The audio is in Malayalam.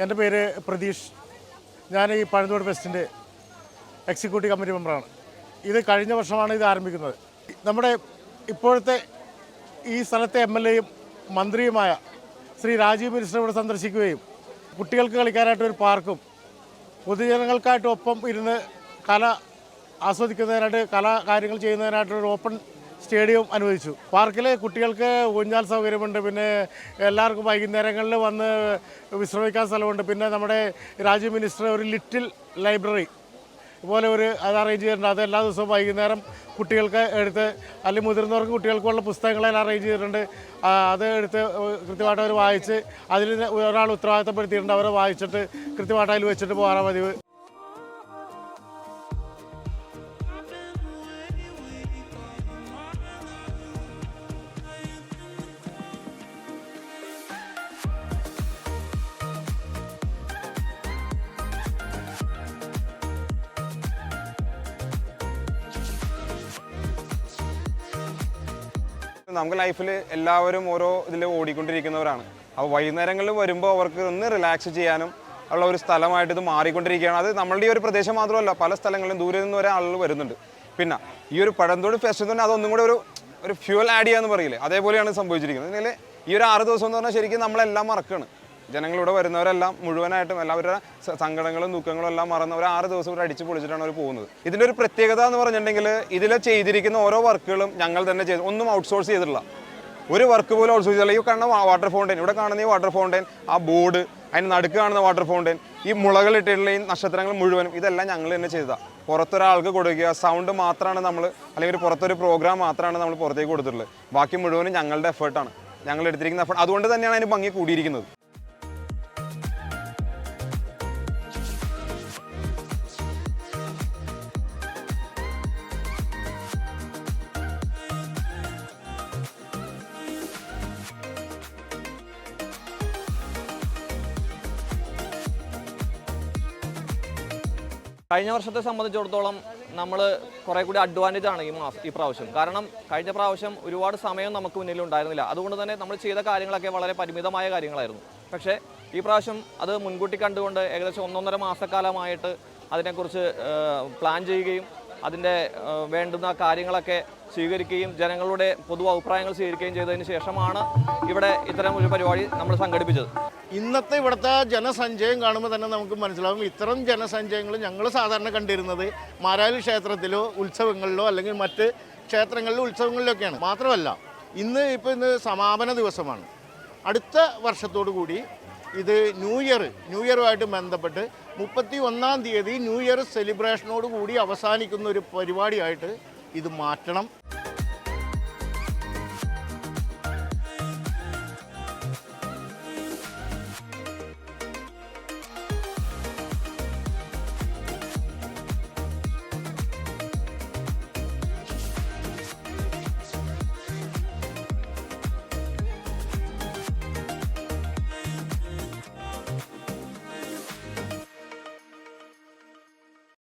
എൻ്റെ പേര് പ്രതീഷ്. ഞാൻ ഈ പഴന്തോട് ഫെസ്റ്റിൻ്റെ എക്സിക്യൂട്ടീവ് കമ്മിറ്റി മെമ്പറാണ്. ഇത് കഴിഞ്ഞ വർഷമാണ് ഇത് ആരംഭിക്കുന്നത്. നമ്മുടെ ഇപ്പോഴത്തെ ഈ സ്ഥലത്തെ MLA-യും മന്ത്രിയുമായ ശ്രീ രാജീവ് മിനിസ്റ്റർ ഇവിടെ സന്ദർശിക്കുകയും കുട്ടികൾക്ക് കളിക്കാനായിട്ട് ഒരു പാർക്കും പൊതുജനങ്ങൾക്കായിട്ടൊപ്പം ഇരുന്ന് കല ആസ്വദിക്കുന്നതിനായിട്ട് കാര്യങ്ങൾ ചെയ്യുന്നതിനായിട്ടൊരു ഓപ്പൺ സ്റ്റേഡിയം അനുവദിച്ചു. പാർക്കിൽ കുട്ടികൾക്ക് ഊഞ്ഞാൽ സൗകര്യമുണ്ട്, പിന്നെ എല്ലാവർക്കും വൈകുന്നേരങ്ങളിൽ വന്ന് വിശ്രമിക്കാൻ സ്ഥലമുണ്ട്. പിന്നെ നമ്മുടെ രാജീവ് മിനിസ്റ്റർ ഒരു ലിറ്റിൽ ലൈബ്രറി പോലെ അത് അറേഞ്ച് ചെയ്തിട്ടുണ്ട്. അത് എല്ലാ ദിവസവും വൈകുന്നേരം കുട്ടികൾക്ക് എടുത്ത്, അല്ലെങ്കിൽ മുതിർന്നവർക്ക് കുട്ടികൾക്കുള്ള പുസ്തകങ്ങളെല്ലാം അറേഞ്ച് ചെയ്തിട്ടുണ്ട്. അത് എടുത്ത് കൃത്യമായിട്ട് അവർ വായിച്ച്, അതിൽ ഒരാൾ ഉത്തരവാദിത്തപ്പെടുത്തിയിട്ടുണ്ട്. അവരെ വായിച്ചിട്ട് കൃത്യമായിട്ട് അതിൽ വെച്ചിട്ട് പോകാറാണ് പതിവ്. നമുക്ക് ലൈഫിൽ എല്ലാവരും ഓരോ ഇതിൽ ഓടിക്കൊണ്ടിരിക്കുന്നവരാണ്. അപ്പോൾ വൈകുന്നേരങ്ങളിൽ വരുമ്പോൾ അവർക്ക് ഒന്ന് റിലാക്സ് ചെയ്യാനും ഉള്ള ഒരു സ്ഥലമായിട്ട് ഇത് മാറിക്കൊണ്ടിരിക്കുകയാണ്. അത് നമ്മളുടെ ഈ ഒരു പ്രദേശം മാത്രമല്ല, പല സ്ഥലങ്ങളിലും ദൂരെ നിന്ന് വരെ ആളുകൾ വരുന്നുണ്ട്. പിന്നെ ഈ ഒരു പഴന്തോട് ഫെസ്റ്റ് തന്നെ അതൊന്നും കൂടെ ഒരു ഫ്യൂവൽ ആഡ് ചെയ്യാന്ന് പറയില്ലേ, അതേപോലെയാണ് സംഭവിച്ചിരിക്കുന്നത്. ഇതിൽ ഈ ഒരു 6 ദിവസം എന്ന് പറഞ്ഞാൽ ശരിക്കും നമ്മളെല്ലാം മറക്കുകയാണ്. ജനങ്ങളിവിടെ വരുന്നവരെല്ലാം മുഴുവനായിട്ടും എല്ലാവരുടെ സങ്കടങ്ങളും ദുഃഖങ്ങളും എല്ലാം മറന്ന് ഒരു 6 ദിവസം ഇവിടെ അടിച്ച് പൊളിച്ചിട്ടാണ് അവർ പോകുന്നത്. ഇതിൻ്റെ ഒരു പ്രത്യേകത എന്ന് പറഞ്ഞിട്ടുണ്ടെങ്കിൽ ഇതിൽ ചെയ്തിരിക്കുന്ന ഓരോ വർക്കുകളും ഞങ്ങൾ തന്നെ ചെയ്തു, ഒന്നും ഔട്ട്സോഴ്സ് ചെയ്തിട്ടില്ല. ഒരു വർക്ക് പോലും ഔട്ട്സോഴ്സ് ചെയ്തില്ല. ഈ കാണുന്ന വാട്ടർ ഫൗണ്ടൈൻ, ഇവിടെ കാണുന്ന ഈ വാട്ടർ ഫൗണ്ടൈൻ, ആ ബോർഡ്, അതിന് നടുക്ക് കാണുന്ന വാട്ടർ ഫൗണ്ടൈൻ, ഈ മുളകളിട്ടുള്ള ഈ നക്ഷത്രങ്ങൾ മുഴുവനും ഇതെല്ലാം ഞങ്ങൾ തന്നെ ചെയ്തതാണ്. പുറത്തൊരാൾക്ക് കൊടുക്കുക, സൗണ്ട് മാത്രമാണ് നമ്മൾ, അല്ലെങ്കിൽ പുറത്തൊരു പ്രോഗ്രാം മാത്രമാണ് നമ്മൾ പുറത്തേക്ക് കൊടുത്തിട്ടുള്ളത്. ബാക്കി മുഴുവനും ഞങ്ങളുടെ എഫേർട്ടാണ്, ഞങ്ങൾ എടുത്തിരിക്കുന്ന എഫേർട്ട്. അതുകൊണ്ട് തന്നെയാണ് അതിന് ഭംഗി കൂടിയിരിക്കുന്നത്. കഴിഞ്ഞ വർഷത്തെ സംബന്ധിച്ചിടത്തോളം നമ്മൾ കുറേ കൂടി അഡ്വാൻറ്റേജ് ആണ് ഈ പ്രാവശ്യം. കാരണം കഴിഞ്ഞ പ്രാവശ്യം ഒരുപാട് സമയം നമുക്ക് മുന്നിലുണ്ടായിരുന്നില്ല. അതുകൊണ്ട് തന്നെ നമ്മൾ ചെയ്ത കാര്യങ്ങളൊക്കെ വളരെ പരിമിതമായ കാര്യങ്ങളായിരുന്നു. പക്ഷേ ഈ പ്രാവശ്യം അത് മുൻകൂട്ടി കണ്ടുകൊണ്ട് ഏകദേശം 1.5 മാസക്കാലമായിട്ട് അതിനെക്കുറിച്ച് പ്ലാൻ ചെയ്യുകയും അതിൻ്റെ വേണ്ടുന്ന കാര്യങ്ങളൊക്കെ സ്വീകരിക്കുകയും ജനങ്ങളുടെ പൊതു അഭിപ്രായങ്ങൾ സ്വീകരിക്കുകയും ചെയ്തതിന് ശേഷമാണ് ഇവിടെ ഇത്തരം ഒരു പരിപാടി നമ്മൾ സംഘടിപ്പിച്ചത്. ഇന്നത്തെ ഇവിടുത്തെ ജനസഞ്ചയം കാണുമ്പോൾ തന്നെ നമുക്ക് മനസ്സിലാകും, ഇത്തരം ജനസഞ്ചയങ്ങൾ ഞങ്ങൾ സാധാരണ കണ്ടിരുന്നത് മാരാലി ക്ഷേത്രത്തിലോ ഉത്സവങ്ങളിലോ അല്ലെങ്കിൽ മറ്റ് ക്ഷേത്രങ്ങളിലോ ഉത്സവങ്ങളിലൊക്കെയാണ്. മാത്രമല്ല ഇന്ന് സമാപന ദിവസമാണ്. അടുത്ത വർഷത്തോടു കൂടി ഇത് ന്യൂ ഇയറുമായിട്ട് ബന്ധപ്പെട്ട് 31-ാം തീയതി ന്യൂ ഇയർ സെലിബ്രേഷനോട് കൂടി അവസാനിക്കുന്ന ഒരു പരിപാടിയായിട്ട് ഇത് മാറ്റണം.